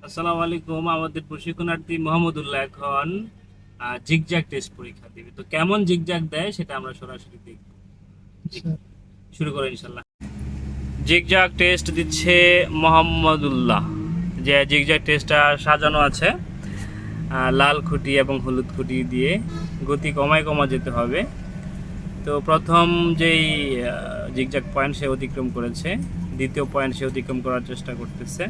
আসসালামু আলাইকুম। আমাদের প্রশিক্ষণার্থী মোহাম্মদুল্লাহ এখন জিগজ্যাগ টেস্ট পরীক্ষা দিবে। তো কেমন জিগজ্যাগ দেয় সেটা আমরা সরাসরি দেখব। আচ্ছা, শুরু করো ইনশাল্লাহ। জিগজ্যাগ টেস্ট দিচ্ছে মোহাম্মদুল্লাহ। যে জিগজ্যাগ টেস্টটা সাজানো আছে লাল খুঁটি এবং হলুদ খুঁটি দিয়ে, গতি কমায় যেতে হবে। তো প্রথম যেই জিগজ্যাগ পয়েন্ট সে অতিক্রম করেছে, দ্বিতীয় পয়েন্ট সে অতিক্রম করার চেষ্টা করতেছে,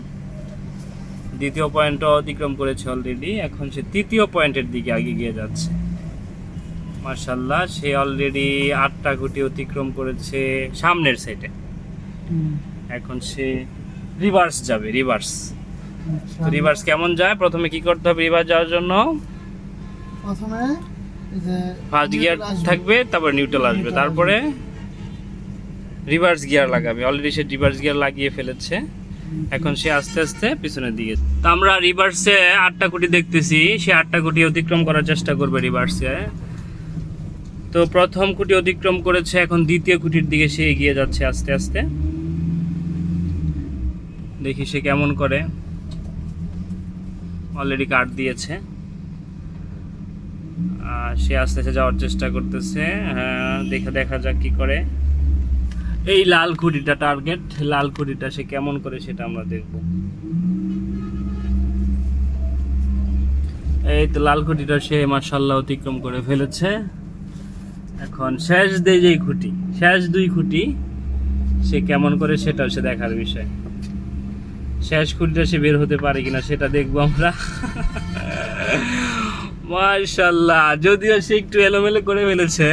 দ্বিতীয় পয়েন্টও অতিক্রম করেছে অলরেডি। এখন সে তৃতীয় পয়েন্টের দিকে এগিয়ে যাচ্ছে। মাশাআল্লাহ, সে অলরেডি 8টা খুঁটি অতিক্রম করেছে সামনের সাইডে। এখন সে রিভার্স যাবে। আচ্ছা। রিভার্স কেমন যায়, প্রথমে কি করতে হবে রিভার্স যাওয়ার জন্য? প্রথমে এই যে ফার্স্ট গিয়ার থাকবে, তারপর নিউট্রাল আসবে, তারপরে রিভার্স গিয়ার লাগাবে। অলরেডি সে রিভার্স গিয়ার লাগিয়ে ফেলেছে। এখন সে আস্তে আস্তে পিছনের দিকে। তো আমরা রিভার্সে 8টা খুঁটি দেখতেছি, সে 8টা খুঁটি অতিক্রম করার চেষ্টা করবে রিভার্সে। তো প্রথম খুঁটি অতিক্রম করেছে, এখন দ্বিতীয় খুঁটির দিকে সে এগিয়ে যাচ্ছে আস্তে আস্তে। দেখি সে কেমন করে। অলরেডি কাট দিয়েছে, সে আস্তে আস্তে যাওয়ার চেষ্টা করতেছে। হ্যাঁ, দেখা যাক কি করে। এই লাল খুঁটিটা টার্গেট, লাল খুঁটিটা সে কেমন করে সেটা আমরা দেখব। এই তো লাল খুঁটিটা সে মাশাআল্লাহ অতিক্রম করে ফেলেছে। এখন শেষ যেই খুঁটি, শেষ 2 খুঁটি সে কেমন করে সেটা হচ্ছে দেখার বিষয়। শেষ খুঁটিটা সে বের হতে পারে কিনা সেটা দেখবো আমরা। মাশাআল্লাহ, যদিও সে একটু এলোমেলো করে ফেলেছে,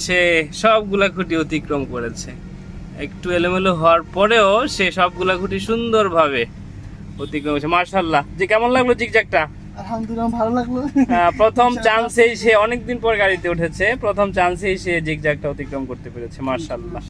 সে সবগুলা খুঁটি অতিক্রম করেছে। একটু এলোমেলো হওয়ার পরেও সে সবগুলা খুঁটি সুন্দরভাবে অতিক্রম করেছে। মাশাআল্লাহ, যে কেমন লাগলো জিগজ্যাগটা? আলহামদুলিল্লাহ, ভালো লাগলো। প্রথম চান্সেই সে, অনেকদিন পর গাড়িতে উঠেছে, প্রথম চান্সেই সে জিগজ্যাগটা অতিক্রম করতে পেরেছে। মাশাআল্লাহ।